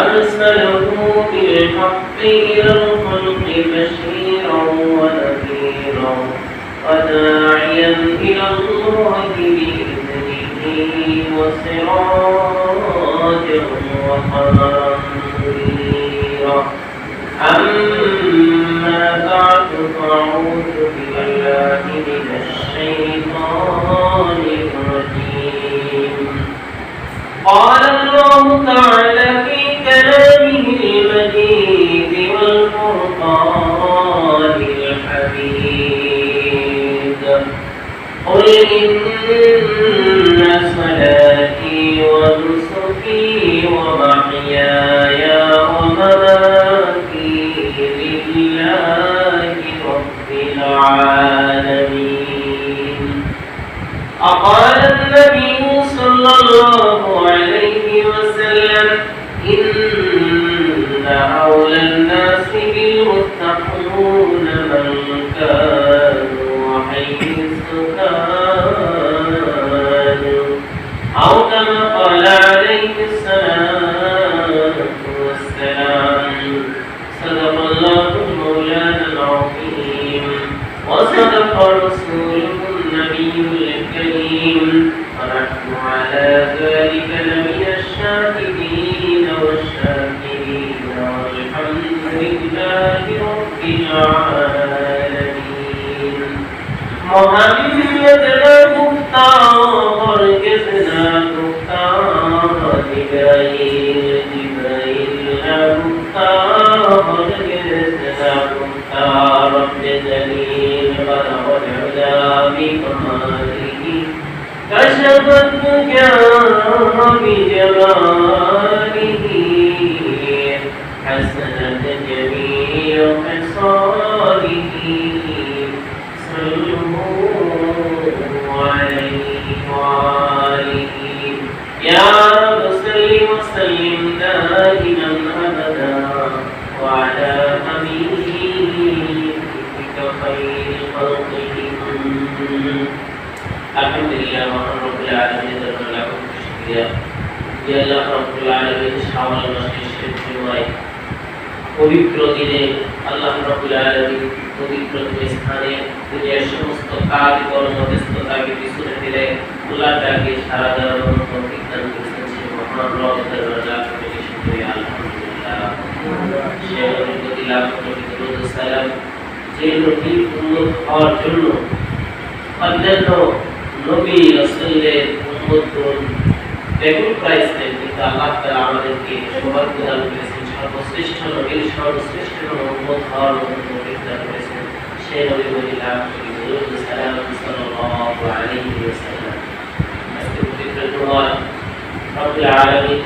أرسله بالحق إلى الخلق بشيرا ونذيرا وداعيا إلى الله بإذنه وسراجا وقمرا منيرا. أما بعد فأعوذ بالله من الشيطان الرجيم. قال الله تعالى في كلامه المجيد والفرقان الحميد: قل إن صلاتي ونسكي ومحياي ومماتي لله رب العالمين. أقال النبي صلى الله عليه وسلم: إن أولى الناس بالمتقون من كانوا حيث كانوا، أو كما قال عليه الصلاة والسلام. صدق الله مولانا العظيم وصدق رسوله النبي الكريم، ونحن على ذلك لمن الشاهدين والشاكرين، والحمد لله رب العالمين. محمد لا مختار جزنا مختار جبريل لا مختار جزنا مختار بدليل غرق العلا بكماله، كشف الدجى بجماله، حسنت جميع خصاله. صلوا عليه وآله. يا رب صل وسلم دائما أبدا وعلى حبيبك خير خلقه. আলহামদুলিল্লাহ মহান রব্বুল আলামিনের জন্য লাখ শুকরিয়া। যে আল্লাহ রব্বুল আলামিন শাওয়াল মাসের শেষ জুমায় পবিত্র দিনে আল্লাহ রব্বুল আলামিন পবিত্র স্থানে দুনিয়ার সমস্ত কাজ কর্ম ব্যস্ততাকে পিছনে ফেলে আল্লাহ তাকে সারা দেওয়ার তৌফিক দান করেছেন। সেই মহান রবের দরজা থেকে শুকরিয়া আলহামদুলিল্লাহ। সে নবীর প্রতি লাখ কোটি দরুদ ও সালাম, যে নবীর উম্মত হওয়ার জন্য অন্যান্য নবী রাসূলদের উম্মতগণ ব্যাকুল প্রাইসেন, কিন্তু আল্লাহ তাআলা আমাদেরকে সৌভাগ্য দান করেছেন, সর্বশ্রেষ্ঠ নবীর সর্বশ্রেষ্ঠ উম্মত হওয়ার মতো তৌফিক দান করেছেন। সেই নবী বলিলাম দরুদ সালাম সাল্লাল্লাহু আলাইহি ওয়াসাল্লাম। আজকে পবিত্র জুমা রব্বুল আলামিন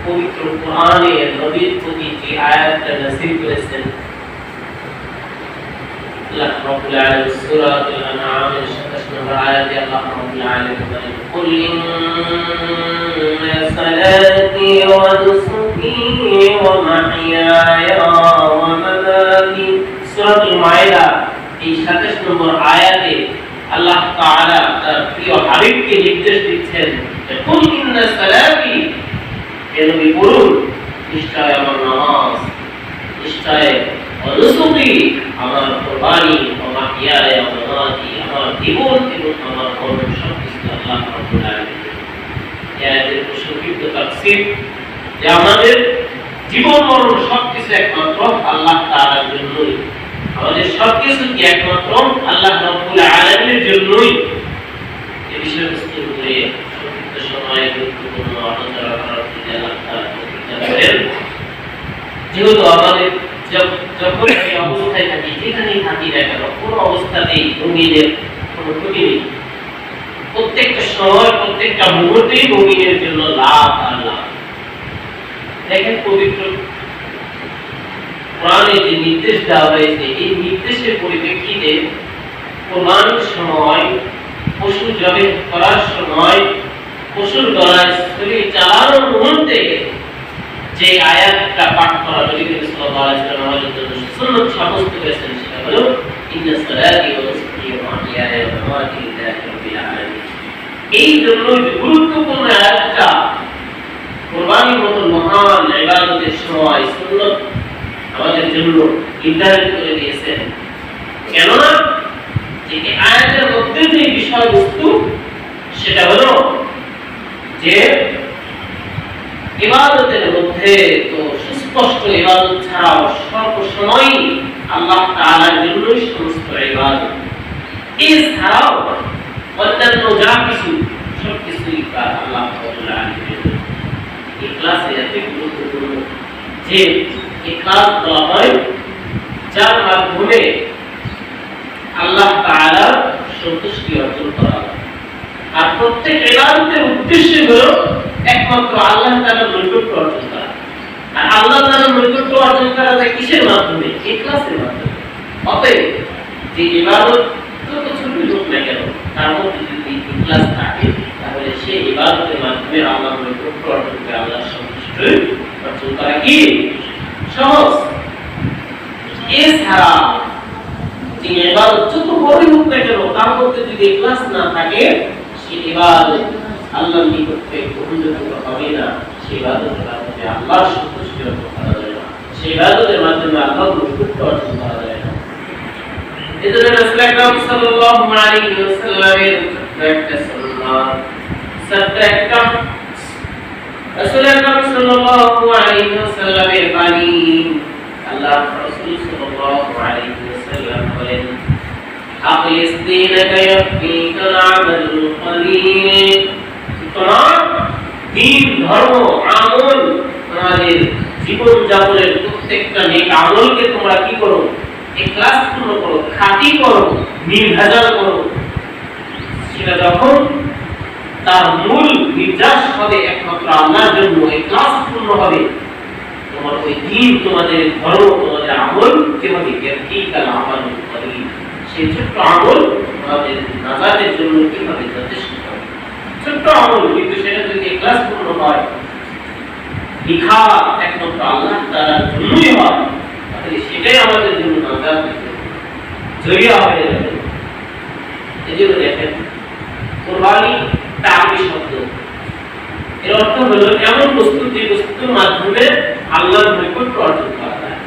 পবিত্র কোরআনে নবীর প্রতি যে আয়াতটা নাযিল করেছেন, আল্লাহ রাব্বুল আলামিন সূরাতুল আনআমের 27 নম্বর আয়াতে আল্লাহ রাব্বুল আলামিন বলেন: কুল ইন্না সালাতি ওয়া নুসুকি ওয়া মাহইয়ায়া ওয়া মামাতি। সূরাতুল মাইদা এই 27 নম্বর আয়াতে আল্লাহ তাআলা তার প্রিয় হাবিবকে নির্দেশ দিচ্ছেন যে কুল ইন্না সালাতি, হে নবী বলুন, নিশ্চয় আমার নামাজ, নিশ্চয় অনুসুকি আমার কুরবানি, আমার হিয়ায়ে আমাতি, আমার জীবন এবং আমার মরণ সবকিছু আল্লাহ রাব্বুল আলামিনের। এর সংক্ষিপ্ত তাফসীর যে আমাদের জীবন মরণ সবকিছু একমাত্র আল্লাহ তাআলার জন্যই, আমাদের সবকিছু কি একমাত্র আল্লাহ রাব্বুল আলামিনের জন্যই। এই বিষয়বস্তু নিয়ে সংক্ষিপ্ত সময়ে গুরুত্বপূর্ণ আলোচনা করার জন্য আল্লাহ তাআলা তৌফিক দান করেন। যেহেতু আমাদের যখন এই অবস্থায় থাকি, যেখানেই থাকি না কেন, কোনো অবস্থাতেই মুমিনের কোনো ক্ষতি নেই। প্রত্যেকটা সময় প্রত্যেকটা মুহূর্তেই মুমিনের জন্য লাভ আর লাভ। দেখেন পবিত্র কোরআনে যে নির্দেশ দেওয়া হয়েছে, এই নির্দেশের পরিপ্রেক্ষিতে কোরবানির সময়, পশু জবাই করার সময়, পশুর গলায় ছুরি চালানোর মুহূর্তে যে আয়াতটা পাঠ করা নবী করিম সাল্লাল্লাহু আলাইহি ওয়াসাল্লাম আমাদের জন্য সুন্নাত সাব্যস্ত করেছেন, সেটা হলো ইন্না সালাতি ওয়া নুসুকি ওয়া মাহইয়ায়া ওয়া মামাতি লিল্লাহি রাব্বিল আলামিন। এই জন্য গুরুত্বপূর্ণ আয়াতটা কুরবানি সময় সুন্নাত আমাদের জন্য নির্ধারিত করে দিয়েছেন। কেননা যে আয়াতের মধ্যে যে বিষয়বস্তু সেটা হলো যে ইবাদতের মধ্যে তো সুস্পষ্ট ইবাদত ছাড়াও সর্বসময় আল্লাহ তাআলার জন্যই সমস্ত ইবাদত, এছাড়াও অন্যান্য যা কিছু সবকিছুই আল্লাহ তাআলা ইখলাস এত গুরুত্বপূর্ণ যে ইখলাস বলা হয় যার মাধ্যমে আল্লাহ তাআলার সন্তুষ্টি অর্জন করা হয়। আর প্রত্যেক ইবাদতের উদ্দেশ্য হলো একমাত্র আল্লাহ তাআলার নৈকট্য অর্জন করা। আর আল্লাহ তাআলার নৈকট্য অর্জন করা যায় কিসের মাধ্যমে? ইখলাসের মাধ্যমে। অতএব যে ইবাদত যত ছোটই হোক না কেন তার মধ্যে যদি ইখলাস থাকে তাহলে সেই ইবাদতের মাধ্যমে আল্লাহর নৈকট্য অর্জন করে আল্লাহর সন্তুষ্টি অর্জন করা কি সহজ। এছাড়া যে ইবাদত যত বড়ই হোক না কেন তার মধ্যে যদি ইখলাস না থাকে সেই ইবাদত আল্লাহর নিকটে গ্রহণযোগ্য হবে না, সেই ইবাদতের মাধ্যমে আল্লাহর সন্তুষ্টি অর্জন করা যাবে না, সেই ইবাদতের মাধ্যমে আল্লাহর নৈকট্য অর্জন করা যাবে না। এজন্য রাসূল আকরাম সাল্লাল্লাহু আলাইহি ওয়াসাল্লামের একটা সুন্নাত একটা রাসূল আকরাম সাল্লাল্লাহু আলাইহি ওয়াসাল্লামের বাণী আল্লাহ রাসূল সাল্লাল্লাহু আলাইহি ওয়াসাল্লাম বলেন, আখলিস দীনাকা ইয়াফিকাল আমালুল কলিল। তোমার দ্বীন ধর্ম আমল তোমাদের জীবন যাপনের প্রত্যেকটা নেক আমলকে তোমরা কি করো? ইখলাসপূর্ণ করো, খাঁটি করো, নির্ভেজাল করো। সেটা যখন তার মূল নির্যাস হবে একমাত্র আল্লাহর জন্য, ইখলাসপূর্ণ হবে, তোমার ওই দ্বীন, তোমাদের ধর্ম, তোমাদের আমল কিভাবে ইয়াফিকাল আমালুল কলিল, সেই ছোট্ট আমল তোমাদের নাজাতের জন্য কিভাবে যথেষ্ট হবে। ছোট্ট আমল কিন্তু সেটা যদি ইখলাসপূর্ণ হয়, লিখা একমাত্র আল্লাহ তাআলার জন্যই হয়, তাহলে সেটাই আমাদের জন্য নাজাতের জরিয়া হয়ে যাবে। এজন্য দেখেন কুরবানি একটা আরবি শব্দ, এর অর্থ হলো এমন বস্তু যে বস্তুর মাধ্যমে আল্লাহর নৈকট্য অর্জন করা যায়।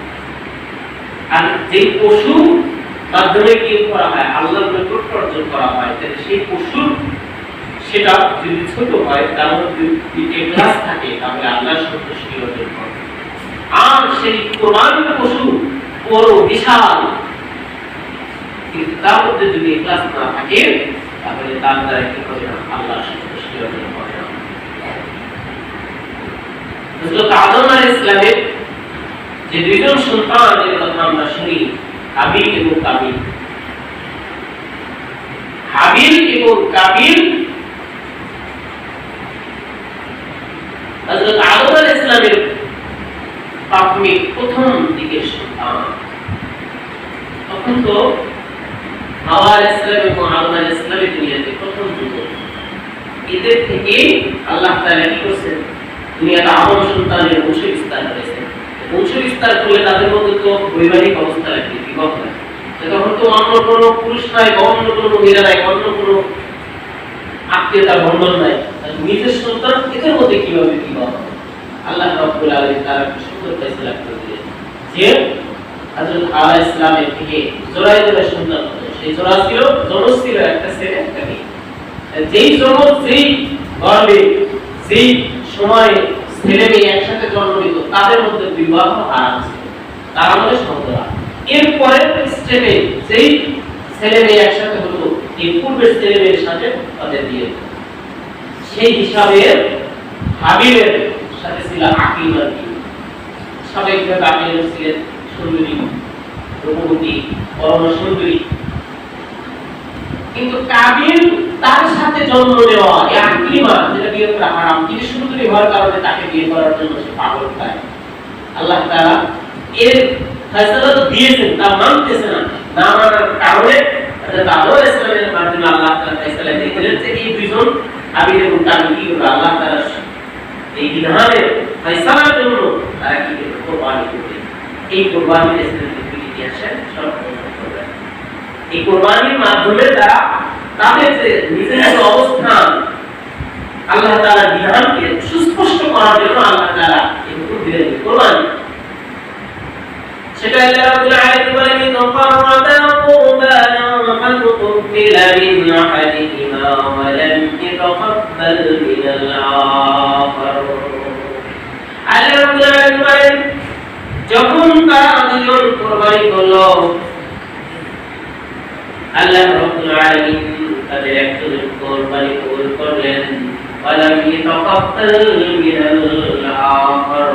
আর যে পশু মাধ্যমে কি করা হয়? আল্লাহর নৈকট্য অর্জন করা হয়। তাহলে সেই পশু সেটা যদি ছোট হয় তার মধ্যে ইখলাস থাকে তাহলে আল্লাহর সন্তুষ্টি অর্জন করে। আর সেই কোরবানি পশু বড় বিশাল, কিন্তু তার মধ্যে যদি ইখলাস না থাকে তাহলে তার দ্বারা কি হবে না? আল্লাহর সন্তুষ্টি অর্জন করে না। হযরত আদম আলাইহিস সালামের যে দুইজন সন্তানের কথা আমরা শুনি, হাবিল এবং কাবিল। হাবিল এবং কাবিল হযরত আদম আলাইহিস সালামের প্রাথমিক প্রথম দিকের সন্তান। তখন তো হাওয়া আলাইহিস সালাম এবং আদম আলাইহিস সালামের দুনিয়াতে প্রথম যুবক। এদের থেকে আল্লাহ তাআলা কি করেছেন? দুনিয়াতে আদম সন্তানের বংশ বিস্তার করেছেন। বংশ বিস্তার করলে তাদের মধ্যে তো বৈবাহিক অবস্থা লাগবে, বিবাহ হয়। তখন তো অন্য কোনো পুরুষ নাই, অন্য কোনো মহিলা নাই, অন্য কোনো আত্মীয়তার বন্ধন নাই, নিজের সন্তান এদের মধ্যে কিভাবে বিবাহ হবে? আল্লাহ রাব্বুল আলামিন তার একটা সুন্দর ফয়সালা করে দিলেন যে হযরত হাওয়া আলাইহিস সালামের থেকে জোড়ায় জোড়ায় সন্তান হতো। সেই জোড়া ছিল, জনস ছিল একটা ছেলে একটা মেয়ে। যেই জনস, যেই গর্ভে, যেই সময় ছেলে মেয়ে একসাথে জন্ম নিত তাদের মধ্যে বিবাহ হারাম ছিল, তার মধ্যে সন্তান। এরপরে স্টেপে যেই ছেলে মেয়ে একসাথে হতো এই পূর্বের ছেলে মেয়ের সাথে তাদের বিয়ে। সেই হিসাবে হাবিলের সাথে ছিল আকীল। স্বাভাবিকভাবে আকীল ছিলেন সুন্দরী, রূপবতী, পরম সুন্দরী। কিন্তু কাবিল তার সাথে জন্ম নেওয়া এই আকীমা যেটা বিয়ে করা হারাম, কিন্তু সুন্দরী হওয়ার কারণে তাকে বিয়ে করার জন্য সে পাগল খায়। আল্লাহ তাআলা এর ফয়সালা তো দিয়েছেন, তা মানতেছে না। না মানার কারণে হযরত আদম আলাইহিস সালামের মাধ্যমে আল্লাহ তাআলা ফয়সালা দিয়েছিলেন যে এই দুইজন হাবিল এবং কাবিল কি করবে? আল্লাহ তাআলা এই বিধানের ফয়সালার জন্য তারা কি করবে? কুরবানি করবে। এই কুরবানির ইতিহাসে সর্বপ্রথম করবে। এই কুরবানির মাধ্যমে তারা তাদের যে নিজের অবস্থান আল্লাহ তাআলার বিধানকে সুস্পষ্ট করার জন্য আল্লাহ তাআলা এই হুকুম দিলেন কুরবানি। সেটা আল্লাহ রাব্বুল আলামিন বলেন ফাররাদা কুরবানা ফাতুকবিলা মিন আহাদিহিমা ওয়া লাম ইয়াতাকাব্বাল মিনাল আখার। আল্লাহ রাব্বুল আলামিন বলেন যখন তারা দুজন কুরবানি করলো, আল্লাহ রাব্বুল আলামিন তাদের একজনের কুরবানি কবুল করলেন, ওয়ালাম ইয়াতাকাব্বাল মিনাল আখার,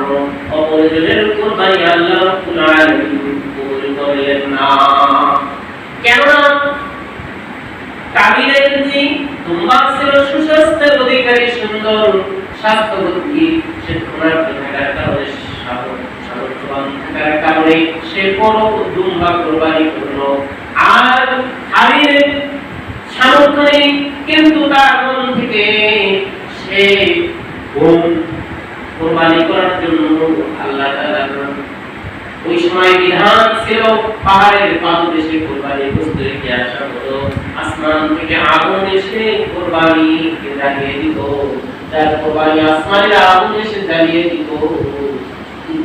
অপরজনের কুরবানি আল্লাহ রাব্বুল আলামিন কবুল করলেন না। কেন? কাবিলের যে দুম্বা ছিল সুস্বাস্থ্যের অধিকারী, সুন্দর স্বাস্থ্যবতী, সে তোমার থাকার কারণে সামর্থ্যবান থাকার কারণে সে বড় দুম্বা কুরবানি করলো। আর হাবিলের সামর্থ্য নেই, কিন্তু তার মন থেকে সে কুরবানি করার জন্য আল্লাহ তাআলা ওই সময় বিধান ছিল পাহাড়ের পাদদেশে কুরবানি বস্তু রেখে আসা হতো, আসমান থেকে আগুন এসে কুরবানি জ্বালিয়ে দিত, তার কুরবানি আসমানের আগুন এসে জ্বালিয়ে দিত,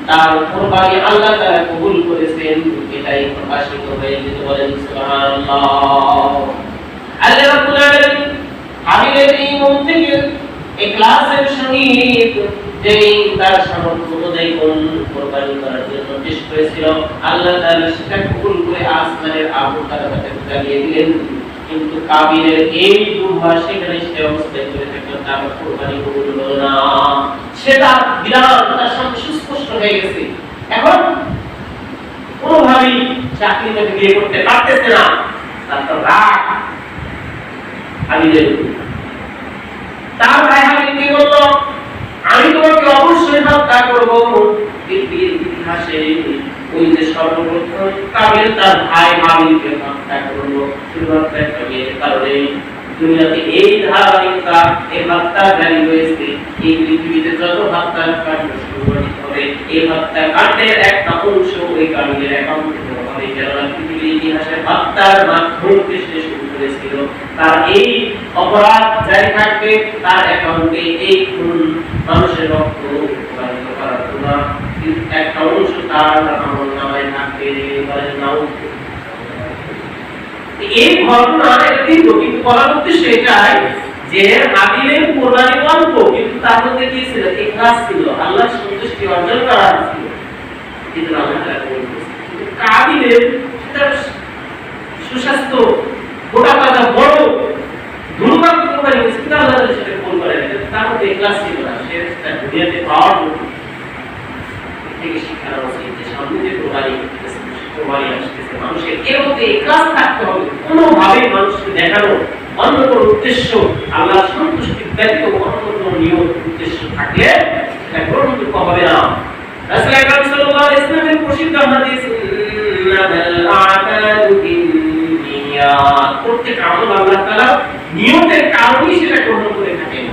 তার কুরবানি আল্লাহ তাআলা কবুল করেছেন, এটাই প্রকাশিত হয়ে যেত। বলেন সুবহানাল্লাহ। আল্লাহ রাব্বুল আলামিন হাবিলের এই মন থেকে ইখলাসের সহিত যেই তার সামর্থ্য অনুযায়ী কুরবানি করার জন্য পেশ করেছিল, আল্লাহ তাআলা সেটা কবুল করে আসমানের আগুন তাকে জ্বালিয়ে দিলেন। কিন্তু কাবিলের এই দুর্ভা সেখানে সে অবস্থায় করে থাকলো, তার কুরবানি কবুল হলো না। সেটা বিধান তার সামনে সুস্পষ্ট হয়ে গেছে। এখন কোনোভাবেই চাকরিতে বিয়ে করতে পারতেছে না, তার তো রাগ হাবিলের। তার ভাই হাবিল কি বললো, আমি তোমাকে অবশ্যই হত্যা করব। পৃথিবীর ইতিহাসে ওই যে সর্বপ্রথম কাবিল তার ভাই হাবিলকে হত্যা করলো শুধুমাত্র একটা মেয়ের কারণে। দুনিয়াতে এই ধারাবাহিকতা, এই হত্যা জারি হয়েছে। এই পৃথিবীতে যত হত্যার কাণ্ড সংঘটিত হবে, এই হত্যাকাণ্ডের একটা অংশ ওই কাবিলের অ্যাকাউন্টে হবে। কেননা পৃথিবীর ইতিহাসে হত্যার মাধ্যম থেকে শুরু করেছিল, তার এই অপরাধ জারি থাকবে, তার অ্যাকাউন্টে এই খুন মানুষের রক্ত প্রবাহিত করার জন্য একটা অংশ তার আমলনামায় থাকবে। বলেন নাউযুবিল্লাহ। এই ঘটনা একদিন কিন্তু বলার উদ্দেশ্য এটাই যে হাবিলের কুরবানি অল্প, কিন্তু তার মধ্যে কি ছিল? ইখলাস ছিল, আল্লাহর সন্তুষ্টি অর্জন করা ছিল। কিন্তু আল্লাহ তাআলা কবুল করেছেন। কিন্তু কাবিলের সেটা সুস্বাস্থ্য গোটা পাতা বড় দুর্ভাগ্য কুরবানি হয়েছে, কিন্তু আল্লাহ তাআলা সেটা কবুল করেন। তার মধ্যে ইখলাস ছিল না, সে দুনিয়াতে পাওয়ার জন্য থেকে শিক্ষা নেওয়া উচিত যে সামনে যে কুরবানি আসতেছে, মানুষের এর মধ্যে ইখলাস থাকতে হবে। কোনোভাবে মানুষকে দেখানো অন্য কোনো উদ্দেশ্য, আল্লাহর সন্তুষ্টি ব্যতীত অন্য কোনো নিয়ত উদ্দেশ্য থাকলে সেটা গ্রহণযোগ্য হবে না। রাসূল আকরাম সাল্লাল্লাহু আলাইহি ওয়াসাল্লামের প্রসিদ্ধ হাদিস, ইন্নামাল আ'মালু বিন্নিয়াত, প্রত্যেক আমল আল্লাহ তাআলা নিয়তের কারণেই সেটা গ্রহণ করে থাকেন।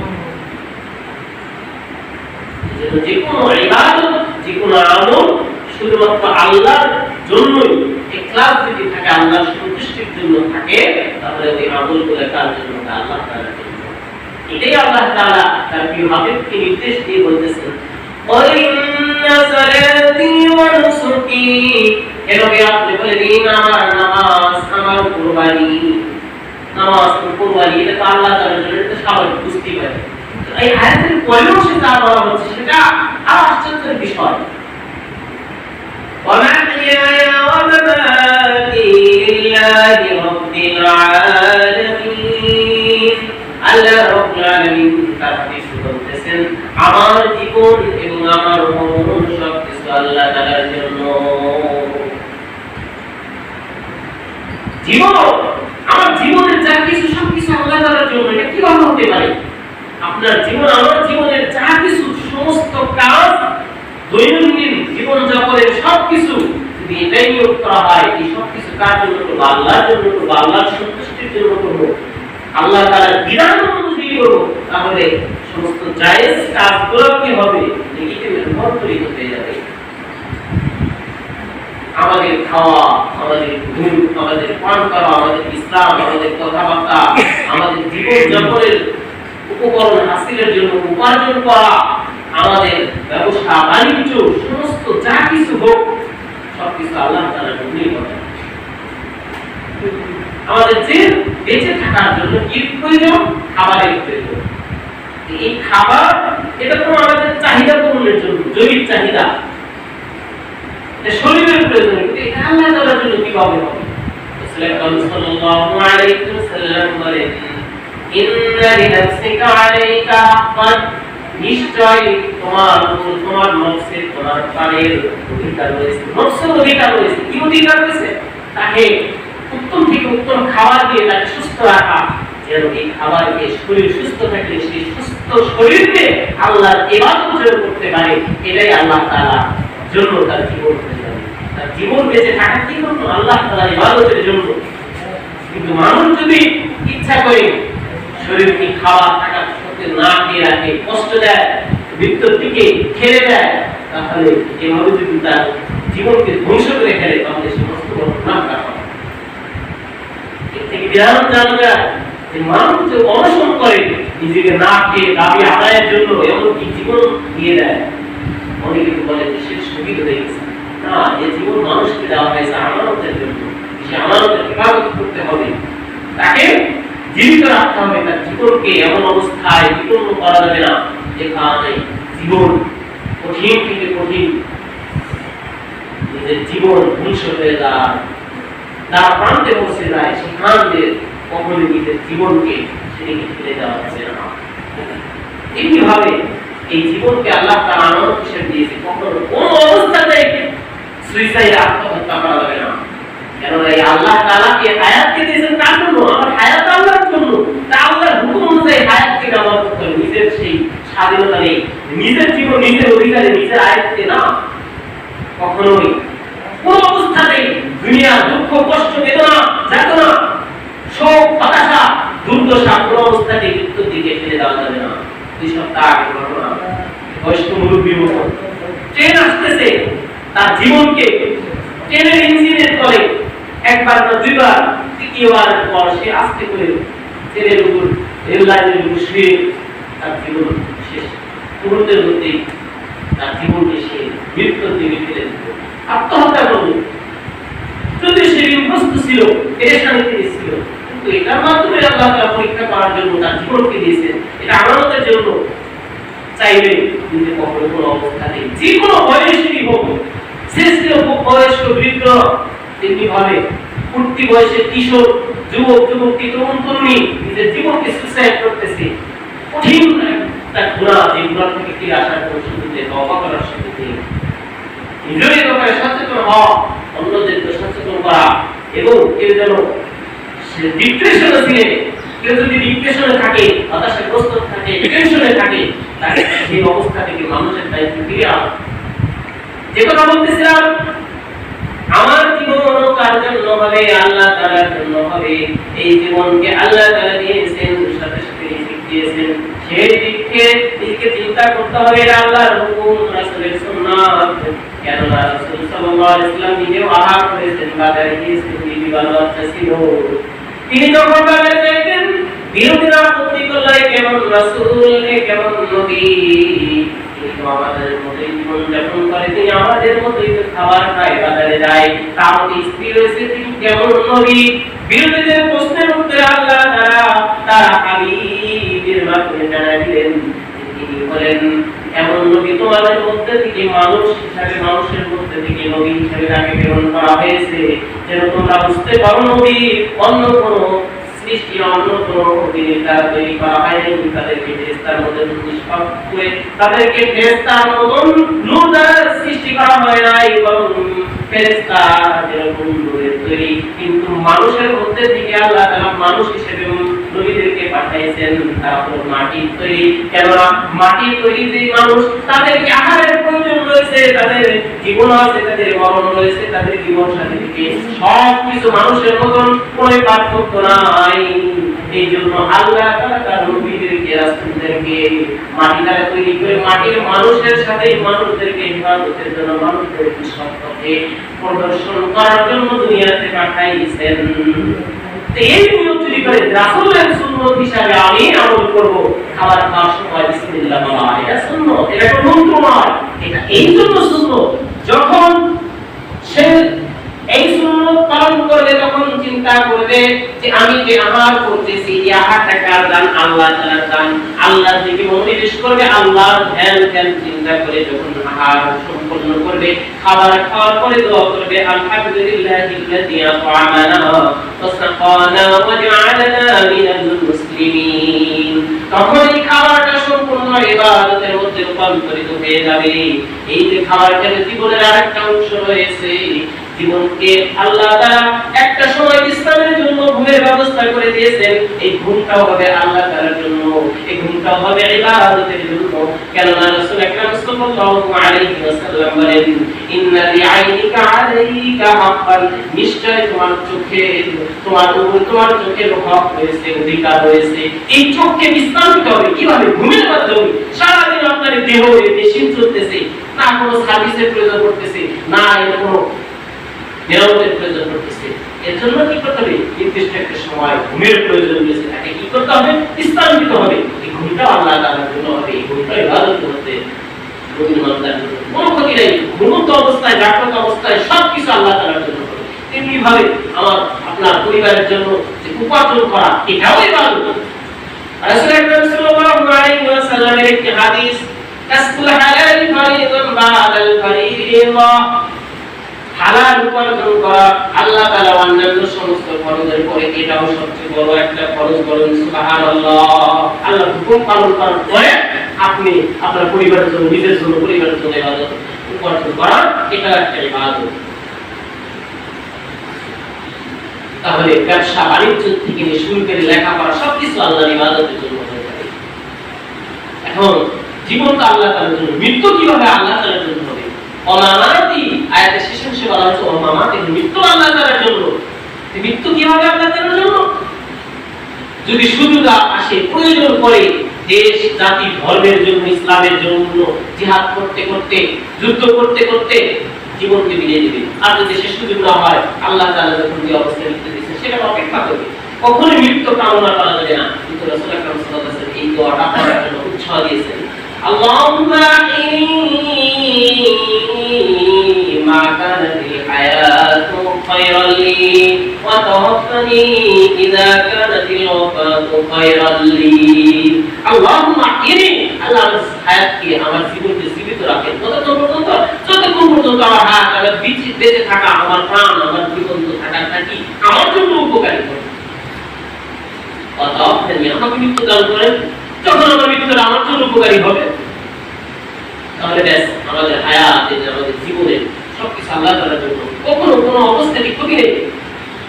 যে কোনো ইবাদত, যে কোনো আমল শুধুমাত্র আল্লাহর জন্যই, ইখলাস যদি থাকে, আল্লাহর সন্তুষ্টির জন্য থাকে, তাহলে ওই আমলগুলো কার জন্য? আল্লাহ তাআলার জন্য। এটাই আল্লাহ তাআলা তার প্রিয় হাবিবকে নির্দেশ দিয়ে বলতেছেন, ইন্না সালাতি ওয়া নুসুকি, এর আগে আপনি বলে দিন আমার নামাজ, আমার কুরবানি। নামাজ কুরবানি এটা তো আল্লাহ তাআলার জন্য, এটা স্বাভাবিক, বুঝতে পারে। এই আয়াতের পরেও সেটা বলা হচ্ছে, সেটা আর আশ্চর্যের বিষয়। ومحياي ومماتي لله رب العالمين। আল্লাহ রাব্বুল আলামিন তার হাদিসে বলতেছেন, আমার জীবন এবং আমার মরণ সবকিছু আল্লাহ তাআলার জন্য। জীবন, আমার জীবনের যা কিছু সবকিছু আল্লাহ তাআলার জন্য। এটা কিভাবে হতে পারে? আপনার জীবন, আমার জীবনের যা কিছু সমস্ত কাজ, দৈনন্দিন জীবন যাপনের সবকিছু যদি এটাই নিয়োগ করা হয়, এই সবকিছু কার জন্য করবো? আল্লাহর জন্য করবো, আল্লাহর সন্তুষ্টির জন্য করবো, আল্লাহ তাআলার বিধান অনুযায়ী করবো, তাহলে সমস্ত জায়েজ কাজগুলো কি হবে? নেগেটিভে রূপান্তরিত হয়ে যাবে। আমাদের খাওয়া, আমাদের ঘুম, আমাদের পান করা, আমাদের ইসলাম, আমাদের কথাবার্তা, আমাদের জীবন যাপনের উপকরণ হাসিলের জন্য উপার্জন করা, আমাদের ব্যবসা বাণিজ্য, সমস্ত যা কিছু হোক, সবকিছু আল্লাহ তাআলার জন্যই ঘটে। আমাদের যে বেঁচে থাকার জন্য কি প্রয়োজন? খাবারের প্রয়োজন। এই খাবার এটা তো আমাদের চাহিদা পূরণের জন্য, জৈবিক চাহিদা, শরীরের প্রয়োজন, কিন্তু এটা আল্লাহ তাআলার জন্য কিভাবে হবে? রাসূল সাল্লাল্লাহু আলাইহি ওয়াসাল্লাম বলেন, ইন্না লিনাফসিকা আলাইকা হাক্কান, নিশ্চয় তোমার নফসে, তোমার প্রাণের অধিকার রয়েছে, নফসের অধিকার রয়েছে। কি অধিকার রয়েছে? তাকে উত্তম থেকে উত্তম খাবার দিয়ে তাকে সুস্থ রাখা, যেন এই খাবার খেয়ে শরীর সুস্থ থাকলে সেই সুস্থ শরীরকে আল্লাহর ইবাদত করতে পারে। এটাই আল্লাহ তাআলার জন্য তার জীবন হয়ে যাবে। তার জীবন বেঁচে থাকা কি জন্য? আল্লাহ তাআলার ইবাদতের জন্য। কিন্তু মানুষ যদি ইচ্ছা করে শরীরকে খাবার থাকা সত্ত্বেও না খেয়ে রাখে, কষ্ট দেয়, মৃত্যুর দিকে ঠেলে দেয়, তাহলে এভাবে যদি তার জীবনকে ধ্বংস করে ফেলে, তাহলে সমস্ত বড় গুনাহগার হবে। এর থেকে বিধান জানা যায় যে মানুষ যে অনশন করে নিজেকে না খেয়ে দাবি আদায়ের জন্য, এমনকি জীবন দিয়ে দেয়, অনেকে বলে যে সে শহীদ হয়ে গেছে। না, এই জীবন মানুষকে দেওয়া হয়েছে আমানতের জন্য। সে আমানতের ইবাদত করতে হবে, তাকে জীবিত রাখতে হবে। তার জীবনকে এমন অবস্থায় বিপন্ন করা যাবে না যেখানে জীবন কঠিন থেকে কঠিন, নিজের জীবন ধ্বংস হয়ে যায়, তার প্রান্তে পৌঁছে যায়, সেখান থেকে কখনোই নিজের জীবনকে সেদিকে ফেলে দেওয়া যাবে না। এমনিভাবে এই জীবনকে আল্লাহ তার আমানত হিসেবে দিয়েছে, কখনো কোন অবস্থাতে সুইসাইড, আত্মহত্যা করা যাবে না। কেননা এই আল্লাহ তাআলাকে হায়াতকে দিয়েছেন তার জন্য, আমার হায়াত আল্লাহর জন্য। তা আল্লাহর হুকুম অনুযায়ী হায়াতকে ব্যবহার করতে হবে। নিজের সেই স্বাধীনতা নেই, নিজের জীবন নিজের অধিকারে, নিজের আয়ত্তে না, কখনোই কোন অবস্থাতেই দুনিয়ার দুঃখ, কষ্ট, বেদনা, যাতনা, শোক, হতাশা, দুর্দশা কোন অবস্থাতেই মৃত্যুর দিকে ফেলে দেওয়া যাবে না। 2 সপ্তাহ আগে ঘটনা, বয়স্ক মুরব্বী মতো ট্রেন আসতেছে, তার জীবনকে ট্রেনের ইঞ্জিনের তলে একবার না দুইবার, তৃতীয়বারের পর সে আস্তে করে ট্রেনের উপর, রেল লাইনের উপর শুয়ে তার জীবন শেষ মুহূর্তের মধ্যেই তার জীবনকে সে মৃত্যুর দিকে ফেলে দিল, আত্মহত্যা করল। যদি সে ঋণগ্রস্ত ছিল, পেরেশানিতে ছিল, কিন্তু এটার মাধ্যমে আল্লাহ তাআলা পরীক্ষা করার জন্য তার জীবনকে দিয়েছেন। এটা আমানতের জন্য। চাইলে কিন্তু কখনো কোনো অবস্থাতে, যে কোনো বয়সেরই হোক, সে ছিল বয়স্ক, বৃদ্ধ, তেমনি ভাবে উঠতি বয়সের কিশোর, যুবক, যুবতী, তরুণ, তরুণী নিজের জীবনকে সুইসাইড করতেছে। কঠিন একটা গুনাহ, যে গুনাহ থেকে ফিরে আসার কোনো সুযোগ নেই, তওবা করার সুযোগ নেই। নিজের ব্যাপারে সচেতন হওয়া, অন্যদেরকে সচেতন করা, এবং কেউ যেন ডিপ্রেশনে ছিলেন, কেউ যদি ডিপ্রেশনে থাকে, হতাশাগ্রস্ত থাকে, টেনশনে থাকে, তাকে সেই অবস্থা থেকে মানুষের দায়িত্ব ফিরে আনা। যে কথা বলতেছিলাম, আমার জীবন কার জন্য হবে? আল্লাহ তাআলার জন্য হবে। এই জীবনকে আল্লাহ তাআলা দিয়েছেন, সাথে সাথে রিজিক দিয়েছেন। সেই দিকে নিজেকে চিন্তা করতে হবে, আল্লাহর হুকুম, রাসূলের সুন্নাত। কেননা রাসূল সাল্লাল্লাহু আলাইহি ওয়াসাল্লাম নিজেও আহার করেছেন, বাজারে গিয়েছেন, বিবি ভালো বাচ্চা ছিল। তিনি যখন বাজারে যাইতেন, বিরোধীরা আপত্তি করলে কেমন রাসূল, কেমন নবী, আমাদের মধ্যে জীবন যাপন করে, তিনি আমাদের মধ্যে খাবার খায়, বাজারে যায়, তার স্ত্রী রয়েছে, তিনি কেমন নবী। বিরোধীদের প্রশ্নের উত্তরে আল্লাহ তারা হাবিবের মাধ্যমে জানাই দিলেন, তিনি বলেন এমন নবী তোমাদের মধ্যে থেকে মানুষ হিসাবে, মানুষের মধ্যে থেকে নবী হিসাবে তাকে প্রেরণ করা হয়েছে, যেন তোমরা বুঝতে পারো নবী অন্য কোনো সৃষ্টি, অন্য কোনো অভিনেতা তৈরি করা হয়নি। তাদেরকে ফেরেশতার মধ্যে নিষ্পাপ করে, তাদেরকে ফেরেশতার মতন নূর দ্বারা সৃষ্টি করা হয় নাই, বরং ফেরেশতা যেরকম নূরের তৈরি, কিন্তু মানুষের মধ্যে থেকে আল্লাহ তাআলা মানুষ হিসেবে নবীদেরকে পাঠিয়েছেন, তারা হলো মাটির তৈরি। কেননা মাটির তৈরি যে মানুষ, তাদেরকে আহারের প্রয়োজন রয়েছে, তাদের জীবন আছে, তাদের মরণ রয়েছে, তাদের জীবন সাথী থেকে সবকিছু মানুষের মতন কোনো পার্থক্য নাই। এই জন্য আল্লাহ তাআলা তার নবীদেরকে, রাসূলদেরকে মাটি দ্বারা তৈরি করে মাটির মানুষের সাথে মানুষদেরকে ইবাদতের জন্য, মানুষদেরকে সত্যকে প্রদর্শন করার জন্য দুনিয়াতে পাঠাইছেন। এই নিয়ম যদি করে রাসূলের সুন্নাত হিসাবে আমি আমল করব, খাবার খাওয়ার সময় বিসমিল্লাহ বলা, এটা সুন্নাত, এটা কোনো মন্ত্র নয়, এটা এই জন্য সুন্নাত। যখন সে চিন্তা করবে যে আমি যে আহার করতেছি এই আহারটা কার দান? আল্লাহ তাআলার দান। আল্লাহর দিকে মনোনিবেশ করবে, আল্লাহর ধ্যান চিন্তা করে যখন আহার সম্পন্ন করবে, খাবার খাওয়ার পরে দোয়া করবে আলহামদুলিল্লাহিল্লাযী আত'আমানা ওয়া সাকানা ওয়া জা'আলানা মিনাল মুসলিমিন। তখন এই খাবারটা সম্পূর্ণ ইবাদতের মধ্যে রূপান্তরিত হয়ে যাবে। এই যে খাবার খেলে জীবনের আরেকটা অংশ রয়েছে, জীবনকে আল্লাহ তাআলা একটা সময় ইসলামের জন্য ঘুমের ব্যবস্থা করে দিয়েছেন। এই ঘুমটাও হবে আল্লাহ তাআলার জন্য, এই ঘুমটাও হবে ইবাদতের জন্য। কেননা রাসূল আকরাম সাল্লাল্লাহু আলাইহি ওয়াসাল্লাম বলেন, ইন্না লিআইনিকা আলাইকা হাক্কান, নিশ্চয় তোমার চোখে তোমার চোখের হক রয়েছে, অধিকার রয়েছে। এই চোখকে বিশ্রাম দিতে হবে কিভাবে? ঘুমের মাধ্যমে। সারাদিন আপনার দেহ মেশিন চলতেছে, না কোনো সার্ভিসের প্রয়োজন পড়তেছে, না এর কোনো মেরামতের প্রয়োজন পড়তেছে। এর জন্য কি করতে হবে? নির্দিষ্ট একটা সময় ঘুমের প্রয়োজন রয়েছে, তাকে কি করতে হবে? বিশ্রাম দিতে হবে। এই ঘুমটা আল্লাহ তাআলার জন্য হবে, এই ঘুমটা ইবাদত করতে কোনো ক্ষতি নাই। ঘুমন্ত অবস্থায়, জাগ্রত অবস্থায় সবকিছু আল্লাহ তাআলার জন্য হবে। তেমনি ভাবে আপনার পরিবারের জন্য যে উপার্জন করা, এটাও ইবাদত। রাসূল আকরাম সাল্লাল্লাহু আলাইহি ওয়াসাল্লামের একটি হাদিস, কাসবুল হালাল ফারিদান বা'দাল ফারিদা, হালাল উপার্জন করা আল্লাহ তাআলা অন্যান্য সমস্ত ফরজের পরে এটাও সবচেয়ে বড় একটা ফরজ। বলেন সুবহানাল্লাহ। আল্লাহর হুকুম পালন করার পরে আপনি আপনার পরিবারের জন্য, নিজের জন্য, পরিবারের জন্য ইবাদত উপার্জন করা, এটা একটা ইবাদত। তাহলে ব্যবসা বাণিজ্য থেকে নিয়ে শুরু করে লেখাপড়া সবকিছু আল্লাহর ইবাদতের জন্য হয়ে থাকে। এখন জীবনটা আল্লাহ তাআলার জন্য, মৃত্যু কিভাবে আল্লাহ তাআলার জন্য হবে? অমামাতি আয়াতের শেষে এসে বলা হয়েছে অমামাতি, মৃত্যু আল্লাহ তাআলার জন্য। মৃত্যু কিভাবে আল্লাহ তাআলার জন্য? যদি সুযোগ আসে, প্রয়োজন পড়ে, দেশ জাতি ধর্মের জন্য, ইসলামের জন্য জিহাদ করতে করতে, যুদ্ধ করতে করতে জীবনকে বিলিয়ে দিবে। আর যদি সে সুযোগ না হয়, আল্লাহ তাআলা যখন যে অবস্থায় লিখতে দিয়েছে সেটা অপেক্ষা করবে। কখনোই মৃত্যু কামনা করা যাবে না। কিন্তু রাসূল আকরাম সাল্লাল্লাহু আলাইহি ওয়াসাল্লাম এই দোয়াটা পড়ার জন্য উৎসাহ দিয়েছেন, আল্লাহুম্মা মা কানাতিল হায়াতু খায়রান লি ওয়া তাওফানি ইযা কানাতিল ওয়াফাতু খায়রান লি। আল্লাহুম্মা আল্লাহ হায়াতকে, আমার জীবনকে জীবিত রাখেন যতক্ষণ পর্যন্ত আমার হায়াত, আমার বেঁচে থাকা, আমার প্রাণ, আমার জীবন্ত থাকি আমার জন্য উপকারী হবে। তাওফানি, আমাকে মৃত্যু দান করেন যখন আমার মৃত্যুটা আমার জন্য উপকারী হবে। তাহলে ব্যাস, আমাদের হায়াতে, আমাদের জীবনে সবকিছু আল্লাহ তাআলার জন্য। কখনো কোনো অবস্থায় ক্ষতি নেই।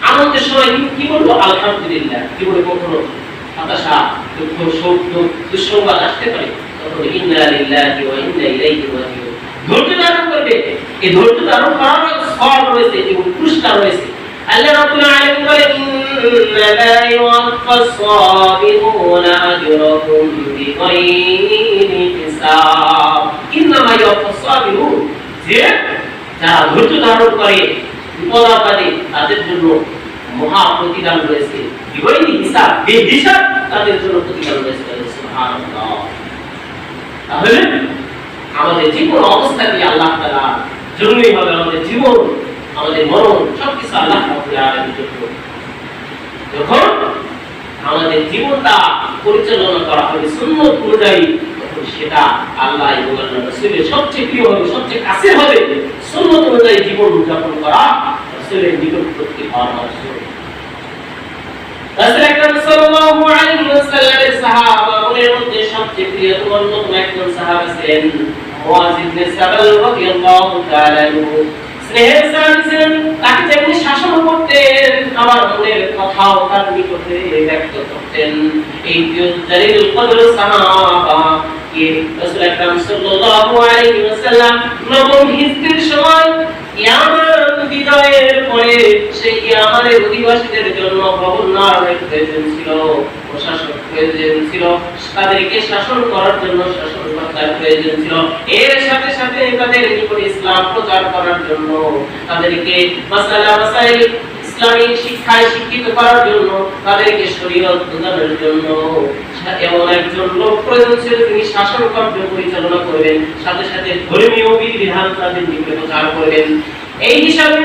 আনন্দের সময় কি বলবো? আলহামদুলিল্লাহ। জীবনে কখনো হতাশা, দুঃখ, শোক, দুঃসংবাদ আসতে পারে, তখন ইন্না লিল্লাহি ওয়া ইন্না ইলাইহি রাজিউন ধৈর্য ধারণ করবে। এই ধৈর্য ধারণ করার ফল রয়েছে এবং পুরস্কার রয়েছে। আল্লাহ রাব্বুল আলামিন বলেন, ইন্নামা ইউওয়াফাস সাবিরুনা আজরাহুম বিগাইরি হিসাব। ইন্নামা ইউওয়াফাস সাবিরুন, যে যারা ধৈর্য ধারণ করে বিপদাপদে, তাদের জন্য মহা প্রতিদান রয়েছে। বিগাইরি হিসাব, বেহিসাব তাদের জন্য প্রতিদান রয়েছে। সুবহানাল্লাহ। তাহলে আমাদের যে কোনো অবস্থাতে আল্লাহ তাআলা জরুরি ভাবে আমাদের জীবন, আমাদের মরণ সবকিছু আল্লাহ রাব্বুল আলামিনের জন্য। যখন আমাদের জীবনটা পরিচালনা করা হবে সুন্নাত অনুযায়ী, তখন সেটা আল্লাহ এবং আল্লাহর রাসূলের সবচেয়ে প্রিয় হবে, সবচেয়ে কাছে হবে। সুন্নাত অনুযায়ী জীবন যাপন করা রাসূলের নিকটবর্তী হওয়ার মাধ্যমে। রাসূল আকরাম সাল্লাল্লাহু আলাইহি ওয়াসাল্লামের সাহাবাদের মধ্যে সবচেয়ে প্রিয়তম অন্যতম একজন সাহাবা ছিলেন মুআয ইবনে জাবাল রাদিয়াল্লাহু তাআলা আনহু। স্নেহের সাহাবী ছিলেন, তাকে যেমনি শাসন করতেন, আমার মনের কথাও তার নিকটে ব্যক্ত করতেন। এই জালিলুল কদর সাহাবা কে রাসূল আকরাম সাল্লাল্লাহু আলাইহি ওয়াসাল্লাম নবম হিজরির সময় ইয়ামান বিজয়ের পরে সেই ইয়ামানের অধিবাসীদের জন্য গভর্নরের প্রয়োজন ছিল, প্রশাসক প্রয়োজন ছিল, তাদেরকে শাসন করার জন্য শাসনকর্তার প্রয়োজন ছিল। এর সাথে সাথে তাদের নিকট ইসলাম প্রচার করার জন্য, তাদেরকে মাসাইল ইসলামিক শিক্ষায় শিক্ষিত করার জন্য, তাদেরকে শরীয়ত বোঝানোর জন্য এমন একজন লোক প্রয়োজন ছিল, তিনি শাসনকার্য পরিচালনা করবেন, সাথে সাথে ধর্মীয় বিধিবিধান তাদের নিকটে প্রচার করবেন। এই হিসাবে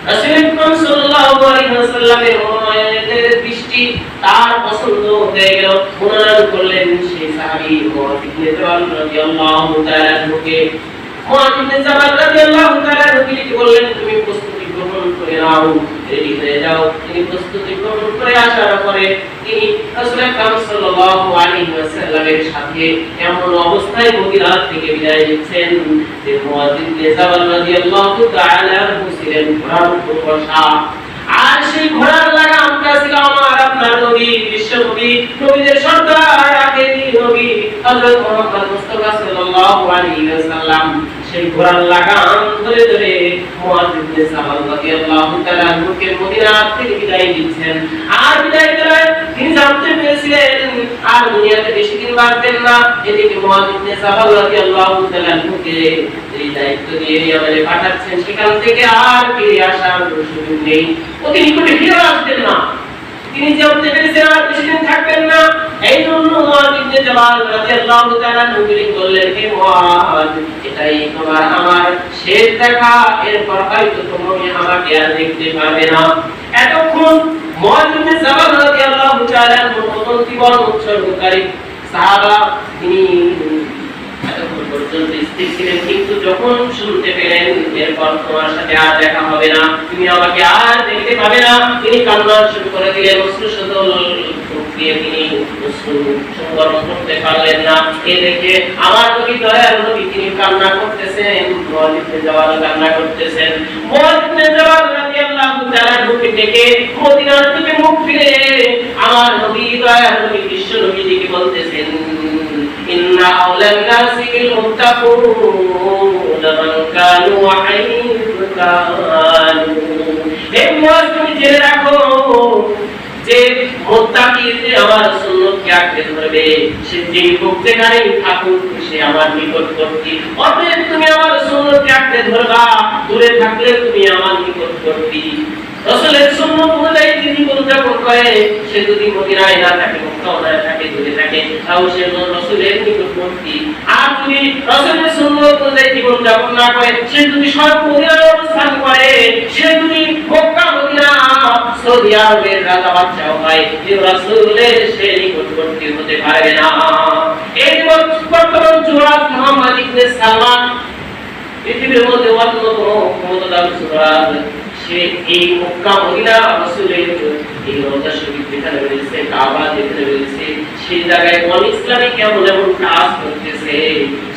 রাসূল আকরাম সাল্লাল্লাহু আলাইহি ওয়াসাল্লামের মুআমিনের দৃষ্টি তার পছন্দ হয়ে গেল। মনোনয়ন করলেন সেই সাহাবী মুআয ইবনে জাবাল রাদিয়াল্লাহু তাআলা আনহুকে। মুআয ইবনে জাবাল রাদিয়াল্লাহু তাআলা আনহুকে বললেন, তুমি প্রস্তুতি গ্রহণ করে নাও, রেডি হয়ে যাও। তিনি প্রস্তুতি গ্রহণ করে আসার পরে তিনি রাসূল আকরাম সাল্লাল্লাহু আলাইহি ওয়াসাল্লামের সাথে এমন অবস্থায় মদিনা থেকে বিদায় নিচ্ছেন যে মুআয ইবনে জাবাল রাদিয়াল্লাহু তাআলা আনহু ছিলেন ঘোড়ার উপর বসা। আর সেই ঘোড়ার লাগামটা ছিল আমার আপনার নবী, বিশ্ব নবী, নবীদের সর্দার আখেরি নবী হযরত মুহাম্মদ মুস্তাফা সাল্লাল্লাহু আলাইহি ওয়াসাল্লাম। সেই ঘোড়ার লাগাম ধরে ধরে মুআয ইবনে জাবাল রাদিয়াল্লাহু তাআলা আনহুকে মদিনা থেকে বিদায় দিচ্ছেন। আর বিদায় দেওয়ায় তিনি জানতে পেরেছিলেন আর দুনিয়াতে বেশি দিন বাঁচবেন না। এদিকে মুআয ইবনে জাবাল রাদিয়াল্লাহু তাআলা আনহুকে এই দায়িত্ব দিয়ে ইয়ামানে পাঠাচ্ছেন, সেখান থেকে আর ফিরে আসার সুযোগ নেই, অতি নিকটে ফিরে আসবেন না। তিনি জানতে পেরেছেন আর বেশি দিন থাকবেন না। এই জন্য মুআয ইবনে জাবাল রাদিয়াল্লাহু তাআলা আনহুকে বললেন, হে মুআয, এটাই তোমার আমার শেষ দেখা, এরপর হয়তো তুমি আমাকে আর দেখতে পারবে না। এতক্ষণ মুআয ইবনে জাবাল রাদিয়াল্লাহু তাআলা আনহুর মতন জীবন উৎসর্গকারী সাহাবা তিনি এতক্ষণ পর্যন্ত স্থির ছিলেন, কিন্তু যখন শুনতে পেলেন এরপর তোমার সাথে আর দেখা হবে না, তুমি আমাকে আর দেখতে পাবে না, তিনি কান্না শুরু করে দিলেন। অশ্রুসজল চোখ দিয়ে তিনি সংবরণ করতে পারলেন না। এ দেখে আমার নবী, দয়ার নবী, তিনি কান্না করতেছেন, মুআয ইবনে জাবাল কান্না করতেছেন। মুআয ইবনে জাবাল রাদিয়াল্লাহু তাআলা ঢুকে ডেকে মদিনার দিকে মুখ ফিরে আমার নবী, দয়ার নবী, বিশ্ব নবীজিকে বলতেছেন, ইন্না আওলান নাসি বিল মুত্তাকুন মান কানু হাইয়ু কানু। হে মুআয, তুমি জেনে রাখো যে মুত্তাকি যে আমার সুন্নতকে আঁকড়ে ধরবে, সে যেই হোক যেখানেই থাকুক সে আমার নিকটবর্তী। অতএব তুমি আমার সুন্নতকে আঁকড়ে ধরবা, দূরে থাকলে তুমি আমার নিকটবর্তী। রাসূলের সুন্নাত অনুযায়ী যিনি জীবনযাপন করে, সে যদি মদিনায় না থাকে, মক্কায় থাকে, দূরে থাকে, তাও সে রাসূলের নিকটবর্তী। আর যদি রাসূলের সুন্নাত অনুযায়ী জীবনযাপন না করে, সে যদি সব মদিনায় অবস্থান করে, সে যদি মক্কা, মদিনা, সৌদি আরবের রাজা বাদশাহ হয়, কিন্তু রাসূলের সে নিকটবর্তী হতে পারবে না। এই বর্তমান যুবরাজ মুহাম্মদ ইবনে সালমান পৃথিবীর মধ্যে অন্যতম ক্ষমতাধর যুবরাজ। সে এই মক্কা, মদিনা, রাসূলের এই রওজা শরীফ যেখানে রয়েছে, কাবা যেখানে রয়েছে, সেই জায়গায় ইসলামী কেমন এমন কাজ করতেছে।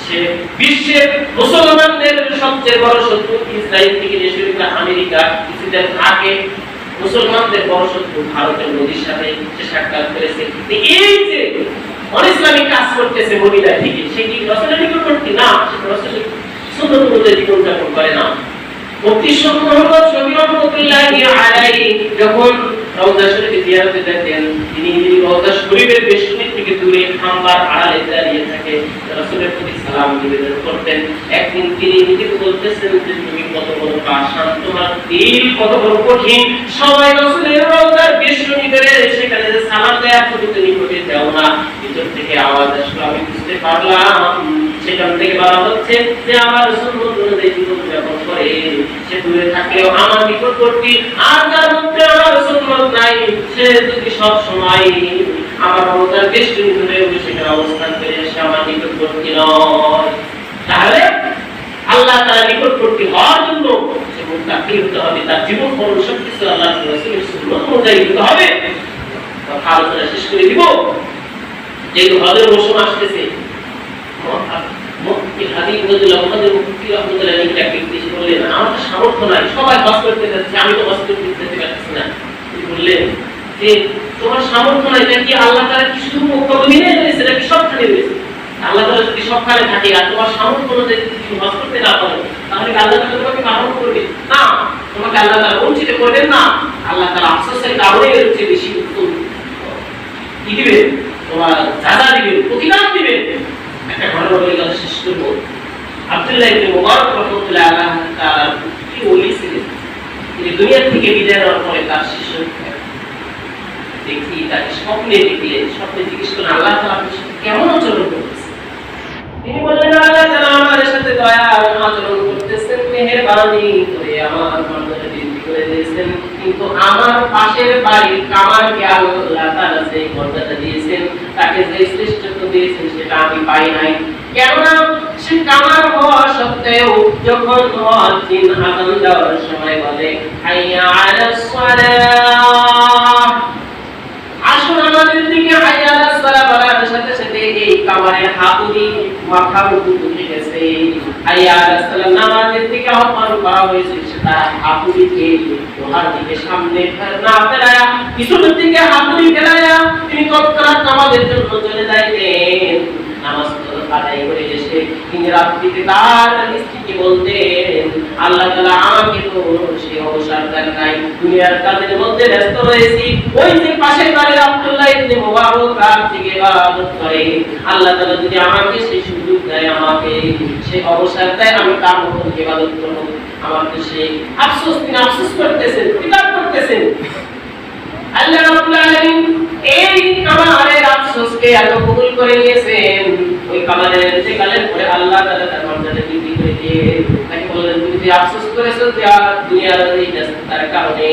সে বিশ্বের মুসলমানদের সবচেয়ে বড় শত্রু ইসরায়েল থেকে যে শুরু আমেরিকা, কিছুদিন আগে মুসলমানদের বড় শত্রু ভারতের মোদির সাথে সে সাক্ষাৎ করেছে। এই যে ইসলামী কাজ করতেছে মদিনা থেকে, সে কি রাসূলের নিকটবর্তী না? সে রাসূলের সুন্নাত অনুযায়ী জীবনযাপন করে না। মুফতি মুহাম্মদ শফি রাহমাতুল্লাহি আলাইহি যখন রওজা শরীফে জিয়ারতে যেতেন, তিনি রওজা শরীফের বেষ্টনী থেকে দূরে খাম্বার আড়ালে দাঁড়িয়ে থেকে রাসূলের প্রতি সালাম নিবেদন করতেন। একদিন তিনি নিজেকে বলতেছেন যে তুমি কত বড় পাষাণ, তোমার দিল কত বড় কঠিন, সবাই রাসূলের রওজার বেষ্টনী করে সেখানে যে সালাম দেয়া তুমি নিকটে যাও না। ভিতর থেকে আওয়াজ আসলো, আমি বুঝতে পারলাম সেখান থেকে বলা হচ্ছে যে আমার সুন্নাত অনুযায়ী জীবনযাপন করে, সে দূরে থাকলেও আমার নিকটবর্তী। আর যার মধ্যে আমার সুন্নাত নাই, সে যদি সব সময় আমার রওজার বেষ্টনী ধরে সেখানে অবস্থান করে, সে আমার নিকটবর্তী নয়। তাহলে আল্লাহ তাআলা নিকটবর্তী হওয়ার জন্য সে মুত্তাকি হতে হবে, তার জীবন মরণ সবকিছু আল্লাহ রাসূলের সুন্নাত অনুযায়ী হতে হবে। কথা আলোচনা শেষ করে দিব। যেহেতু হজের মৌসুম আসতেছে, আমার তো সামর্থ্য নাই, সবাই হজ করতে যাচ্ছে, আমি তো হজ করতে যেতে পারছি না। বললেন যে তোমার সামর্থ্য নাই, নাকি আল্লাহ তাআলা কি শুধু মক্কা মদিনায় রয়েছে নাকি সবখানে রয়েছে? আল্লাহ তাআলা যদি সবখানে থাকে আর তোমার সামর্থ্য অনুযায়ী যদি তুমি হজ করতে না পারো, তাহলে আল্লাহ তাআলা তোমাকে মাফ করবে না, তোমাকে আল্লাহ তাআলা বঞ্চিত করবেন না। আল্লাহ তাআলা আফসোসের কারণে এর চেয়ে বেশি উত্তম কি দিবেন, তোমার সাজা দিবেন, প্রতিদান দিবেন। একটা ঘটনা বলে গেল, শেষ করব। আব্দুল্লাহ ইবনে মুবারক রাহমাতুল্লাহ আলাইহি তাআলা কি বলেছিলেন, তিনি দুনিয়া থেকে বিদায় নেওয়ার পরে তার শিষ্য দেখি তাকে স্বপ্নে দেখলেন। স্বপ্নে জিজ্ঞেস করলেন, আল্লাহ তাআলা আপনার সাথে কেমন আচরণ করতেছেন? তিনি বললেন, আল্লাহ তাআলা আমার সাথে দয়া আর আচরণ করতেছেন, মেহেরবানি করে আমার মর্যাদা বৃদ্ধি করে কিন্তু আমার পাশের বাড়ির কামারকে আল্লাহ তাআলা যে মর্যাদা দিয়েছেন, তাকে যে শ্রেষ্ঠত্ব দিয়েছেন, সেটা আমি পাই নাই। কেননা সে কামার হওয়া সত্ত্বেও যখন মুয়াজ্জিন আযান দেওয়ার সময় বলে হাইয়া আলাস সালাহ, আসুন আমাদের দিকে, হাইয়া আলাস সালাহ বলার সাথে সাথে এই কামারের হাতুড়ি মাথার উপর উঠে গেছে। হাইয়া আলাস সালাহ নামাজের দিকে আহ্বান করা হয়েছে, সেটা হাতুড়িকে লোহার দিকে সামনে না ফেলায়া পিছনের দিকে হাতুড়ি ফেলায়া তিনি তৎক্ষণাৎ নামাজের জন্য চলে যাইতেন। নামাজ আদায় করে এসে তিনি রাত্রিতে তার স্ত্রীকে বলতেন, আল্লাহ তাআলা আমাকে তো সেই অবসর দেন নাই, দুনিয়ার কাজের মধ্যে ব্যস্ত রয়েছি। ওই যে পাশের বাড়ির আব্দুল্লাহ ইবনে মুবারক রাত থেকে ইবাদত করে, আল্লাহ তাআলা যদি আমাকে সেই সুযোগ দেয়, আমাকে সেই অবসর দেয়, আমি তার মতো ইবাদত করব। আমাকে সেই আফসোস, তিনি আফসোস করতেছেন, কিতাব করতেছেন। আল্লাহ রাব্বুল আলামিন এই কামারের আফসোসকে এত কবুল করে নিয়েছেন। ওই কামারের ইন্তেকালের পরে আল্লাহ তাআলা তার মর্যাদা বৃদ্ধি করে দিয়ে তাকে বললেন, তুমি যে আফসোস করেছো যে দুনিয়ার এই ব্যস্ততার কারণে,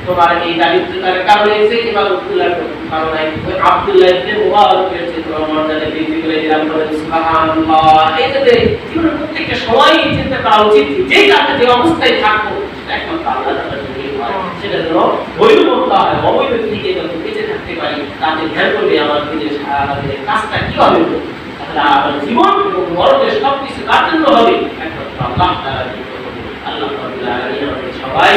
তোমার এই দারিদ্রতার কারণে, যে ইবাদতগুলোর কারণে, ওই আব্দুল্লাহ ইবনে মুবারকের যে তোমার মর্যাদা বৃদ্ধি করে দিলাম, বলেন সুবহানাল্লাহ। এই যে জীবনের প্রত্যেকটা সময় চিন্তা করা উচিত, যে কাজে যে অবস্থায় থাকবো একমাত্র আল্লাহ তাআলার জন্যই হয়। সেটা যেন বৈধ করতে হয়, অবৈধ থেকে যত বেঁচে থাকতে পারি, তাতে ধ্যান করবে আমার নিজের কাজটা কিভাবে করবো। তাহলে আমার জীবন এবং মরণের সবকিছু কার জন্য হবে? একমাত্র আল্লাহ তাআলার জন্য। আল্লাহ রাব্বুল আলামিন আমাদের সবাই